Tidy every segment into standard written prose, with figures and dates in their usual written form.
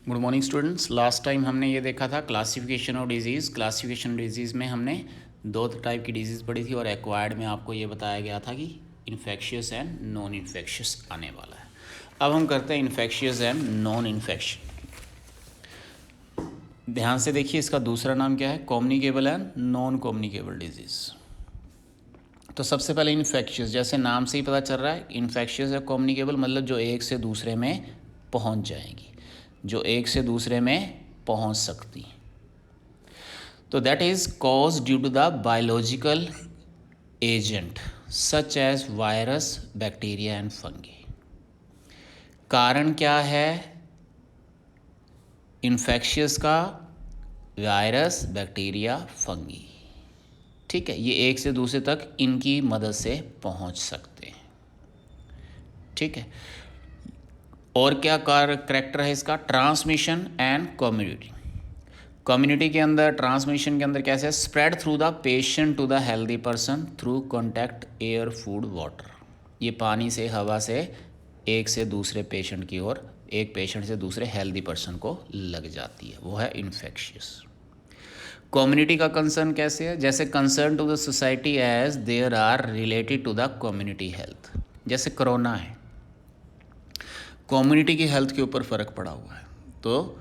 Good morning students. Last time हमने ये देखा था classification of disease. Classification disease में हमने दो टाइप की डिजीज़ पढ़ी थी और एक्वायर्ड में आपको ये बताया गया था कि इन्फेक्शियस एंड नॉन इन्फेक्शियस आने वाला है। अब हम करते हैं इन्फेक्शियस एंड नॉन इन्फेक्शन। ध्यान से देखिए, इसका दूसरा नाम क्या है? Communicable and non communicable disease. तो सबसे पहले इन्फेक्शियस, जैसे नाम से ही पता चल रहा है, इन्फेक्शियस या कम्युनिकेबल मतलब जो एक से दूसरे में पहुंच जाएगी, जो एक से दूसरे में पहुंच सकती। तो that is cause due to the biological agent such as virus, bacteria and fungi. कारण क्या है इन्फेक्शियस का? Virus, bacteria, fungi. ठीक है, ये एक से दूसरे तक इनकी मदद से पहुंच सकते हैं। ठीक है, और क्या करेक्टर है इसका? Transmission and community. कम्युनिटी के अंदर, ट्रांसमिशन के अंदर कैसे? Spread through the patient to the healthy person through contact air, food, water. ये पानी से, हवा से एक से दूसरे पेशेंट की ओर, एक पेशेंट से दूसरे हेल्दी पर्सन को लग जाती है, वो है इन्फेक्शियस। कम्युनिटी का कंसर्न कैसे है? जैसे concern to the society as there are related to the community health. जैसे कोरोना है, कम्युनिटी की हेल्थ के ऊपर फ़र्क पड़ा हुआ है, तो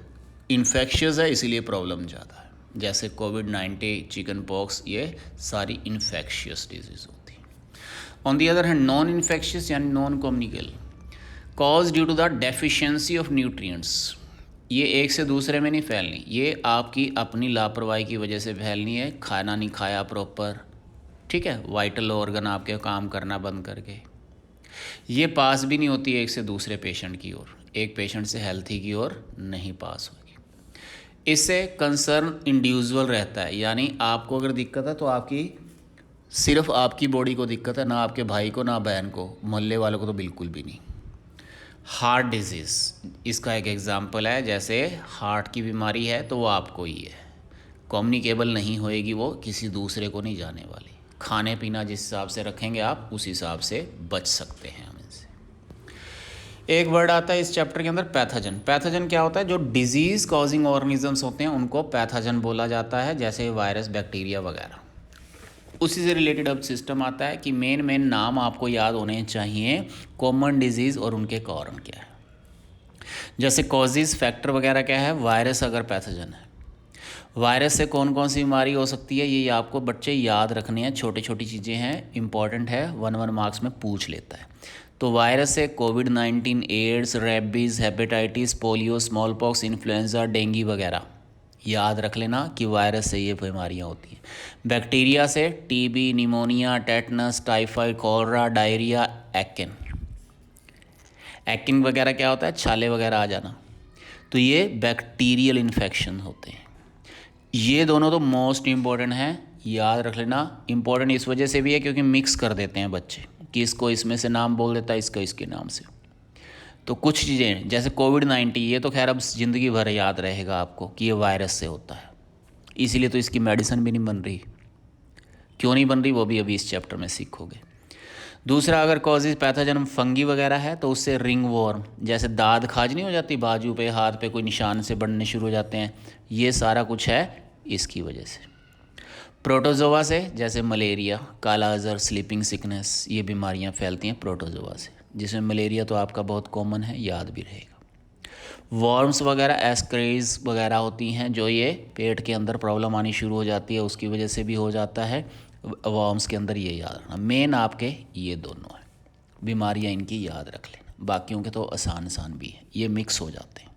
इन्फेक्शियस है इसीलिए प्रॉब्लम ज़्यादा है। जैसे कोविड-19, चिकन पॉक्स, ये सारी इन्फेक्शियस डिजीज़ होती है। On the other hand non infectious यानी non communicable, cause due to the deficiency of nutrients. ये एक से दूसरे में नहीं फैलनी, ये आपकी अपनी लापरवाही की वजह से फैलनी है। खाना नहीं खाया प्रॉपर, ठीक है, वाइटल ऑर्गन आपके काम करना बंद करके, ये पास भी नहीं होती एक से दूसरे पेशेंट की ओर, एक पेशेंट से हेल्थी की ओर नहीं पास होगी। इससे कंसर्न इंडिविजुअल रहता है, यानी आपको अगर दिक्कत है तो आपकी सिर्फ आपकी बॉडी को दिक्कत है, ना आपके भाई को, ना बहन को, मोहल्ले वालों को तो बिल्कुल भी नहीं। हार्ट डिजीज़ इसका एक एग्जाम्पल है। जैसे हार्ट की बीमारी है तो वो आपको ही है, कम्युनिकेबल नहीं होएगी, वो किसी दूसरे को नहीं जाने वाली। खाने पीना जिस हिसाब से रखेंगे आप, उस हिसाब से बच सकते हैं हम इनसे। एक वर्ड आता है इस चैप्टर के अंदर, पैथोजन। पैथोजन क्या होता है? जो डिजीज़ कॉजिंग ऑर्गेनिजम्स होते हैं उनको पैथोजन बोला जाता है, जैसे वायरस, बैक्टीरिया वगैरह। उसी से रिलेटेड अब सिस्टम आता है कि मेन नाम आपको याद होने चाहिए, कॉमन डिजीज़ और उनके कारण क्या है। जैसे कॉजेज़, फैक्टर वगैरह क्या है? वायरस अगर पैथोजन है, वायरस से कौन कौन सी बीमारी हो सकती है, ये आपको बच्चे याद रखने हैं। छोटी छोटी चीज़ें हैं, इंपॉर्टेंट है, 1 मार्क्स में पूछ लेता है। तो वायरस से कोविड-19, AIDS, rabies, hepatitis, polio, small pox, influenza, dengue वगैरह याद रख लेना कि वायरस से ये बीमारियाँ होती हैं। बैक्टीरिया से TB, pneumonia, tetanus, typhoid, cholera, diarrhoea, एक्किन। एक्किन वगैरह क्या होता है? छाले वगैरह आ जाना। तो ये बैक्टीरियल इन्फेक्शन होते हैं। ये दोनों तो मोस्ट इम्पॉर्टेंट हैं, याद रख लेना। इम्पॉर्टेंट इस वजह से भी है क्योंकि मिक्स कर देते हैं बच्चे कि इसको इसमें से नाम बोल देता है, इसका इसके नाम से। तो कुछ चीज़ें जैसे कोविड-19, ये तो खैर अब ज़िंदगी भर याद रहेगा आपको कि ये वायरस से होता है, इसीलिए तो इसकी मेडिसिन भी नहीं बन रही। क्यों नहीं बन रही वो भी अभी इस चैप्टर में सीखोगे। दूसरा, अगर कॉजेज पैथोजन फंगी वगैरह है तो उससे रिंग वॉर्म, जैसे दाद खाज नहीं हो जाती बाजू पे, हाथ पे कोई निशान से बढ़ने शुरू हो जाते हैं, ये सारा कुछ है इसकी वजह से। प्रोटोजोआ से, जैसे मलेरिया, काला अज़र, स्लीपिंग सिकनेस, ये बीमारियां फैलती हैं प्रोटोजोआ से, जिसमें मलेरिया तो आपका बहुत कॉमन है, याद भी रहेगा। वॉर्म्स वगैरह, एस्करीज वगैरह होती हैं जो ये पेट के अंदर प्रॉब्लम आनी शुरू हो जाती है, उसकी वजह से भी हो जाता है। वॉर्म्स के अंदर ये याद रखना, मेन आपके ये दोनों हैं बीमारियां, इनकी याद रख लेना। बाकियों के तो आसान आसान भी हैं, ये मिक्स हो जाते हैं।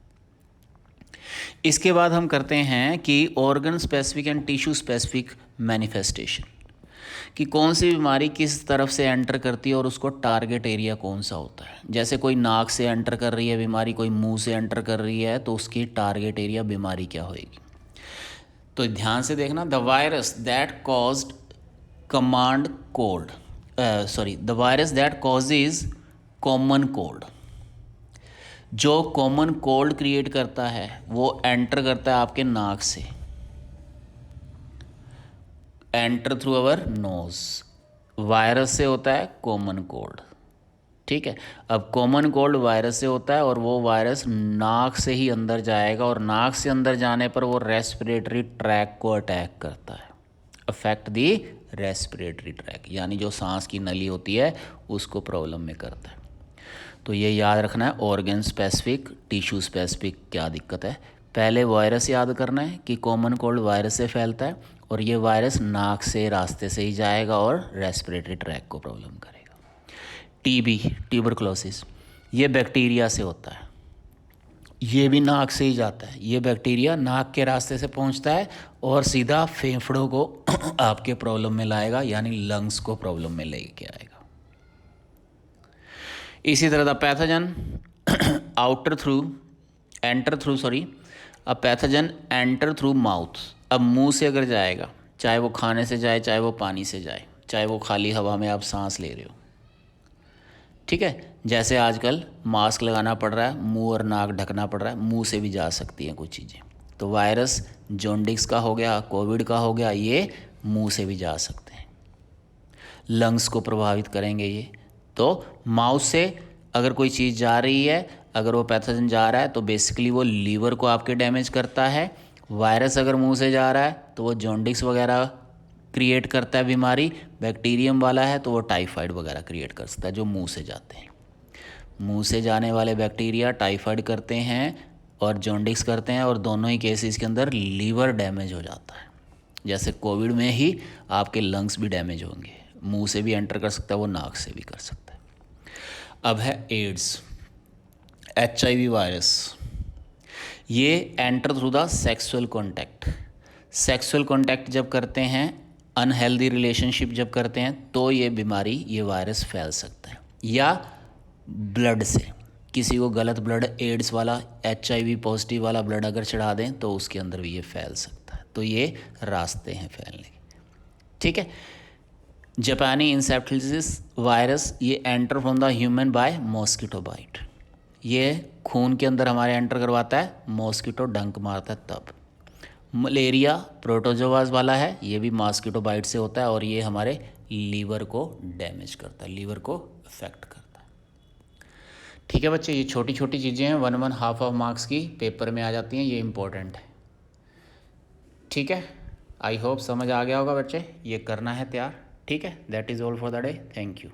इसके बाद हम करते हैं कि organ specific and tissue specific manifestation, कि कौन सी बीमारी किस तरफ से एंटर करती है और उसको टारगेट एरिया कौन सा होता है। जैसे कोई नाक से एंटर कर रही है बीमारी, कोई मुंह से एंटर कर रही है, तो उसकी टारगेट एरिया बीमारी क्या होएगी। तो ध्यान से देखना, the virus that caused command cold, the virus that causes common cold, जो कॉमन कोल्ड क्रिएट करता है वो एंटर करता है आपके नाक से, enter through our knows. Virus से होता है कॉमन कोल्ड, ठीक है। अब कॉमन कोल्ड वायरस से होता है और वो वायरस नाक से ही अंदर जाएगा और नाक से अंदर जाने पर वो रेस्पिरेटरी ट्रैक को अटैक करता है, अफेक्ट दी रेस्पिरेटरी ट्रैक, यानी जो सांस की नली होती है उसको प्रॉब्लम में करता है। तो ये याद रखना है, ऑर्गन स्पेसिफिक, टिश्यू स्पेसिफिक क्या दिक्कत है। पहले वायरस याद करना है कि कॉमन कोल्ड वायरस से फैलता है और ये वायरस नाक से रास्ते से ही जाएगा और रेस्पिरेटरी ट्रैक को प्रॉब्लम करेगा। टीबी, ट्यूबरकुलोसिस, ये बैक्टीरिया से होता है, ये भी नाक से ही जाता है। ये बैक्टीरिया नाक के रास्ते से पहुंचता है और सीधा फेफड़ों को आपके प्रॉब्लम में लाएगा, यानी लंग्स को प्रॉब्लम में लेके आएगा। इसी तरह the pathogen pathogen enter through mouth. अब मुंह से अगर जाएगा, चाहे वो खाने से जाए, चाहे वो पानी से जाए, चाहे वो खाली हवा में आप सांस ले रहे हो, ठीक है। जैसे आजकल मास्क लगाना पड़ रहा है, मुंह और नाक ढकना पड़ रहा है, मुंह से भी जा सकती हैं कुछ चीज़ें। तो वायरस जॉन्डिस का हो गया, कोविड का हो गया, ये मुंह से भी जा सकते हैं, लंग्स को प्रभावित करेंगे ये। तो माउथ से अगर कोई चीज़ जा रही है, अगर वो पैथोजन जा रहा है तो बेसिकली वो लीवर को आपके डैमेज करता है। वायरस अगर मुंह से जा रहा है तो वो जॉन्डिस वगैरह क्रिएट करता है बीमारी। बैक्टीरियम वाला है तो वो टाइफाइड वगैरह क्रिएट कर सकता है, जो मुंह से जाते हैं। मुंह से जाने वाले बैक्टीरिया टाइफाइड करते हैं और जॉन्डिस करते हैं, और दोनों ही केसेस के अंदर लीवर डैमेज हो जाता है। जैसे कोविड में ही आपके लंग्स भी डैमेज होंगे, मुंह से भी एंटर कर सकता है वो, नाक से भी कर सकता है। अब है एड्स, HIV वायरस। ये enter through the sexual contact. Sexual contact जब करते हैं, अनहेल्दी रिलेशनशिप जब करते हैं, तो ये बीमारी, ये वायरस फैल सकता है। या ब्लड से, किसी को गलत ब्लड, एड्स वाला, HIV पॉजिटिव वाला ब्लड अगर चढ़ा दें तो उसके अंदर भी ये फैल सकता है। तो ये रास्ते हैं फैलने के, ठीक है। जापानी इंसेप्टिलिस वायरस, ये enter from the human by mosquito bite. ये खून के अंदर हमारे एंटर करवाता है, मॉस्किटो डंक मारता है तब। मलेरिया प्रोटोजोआज वाला है, ये भी मॉस्किटो बाइट से होता है और ये हमारे लीवर को डैमेज करता है, लीवर को अफेक्ट करता है। ठीक है बच्चे, ये छोटी छोटी चीज़ें हैं, 1.5 ऑफ मार्क्स की पेपर में आ जाती हैं, ये इंपॉर्टेंट है। ठीक है, आई होप समझ आ गया होगा बच्चे, ये करना है तैयार। ठीक है, that is all for the day, thank you.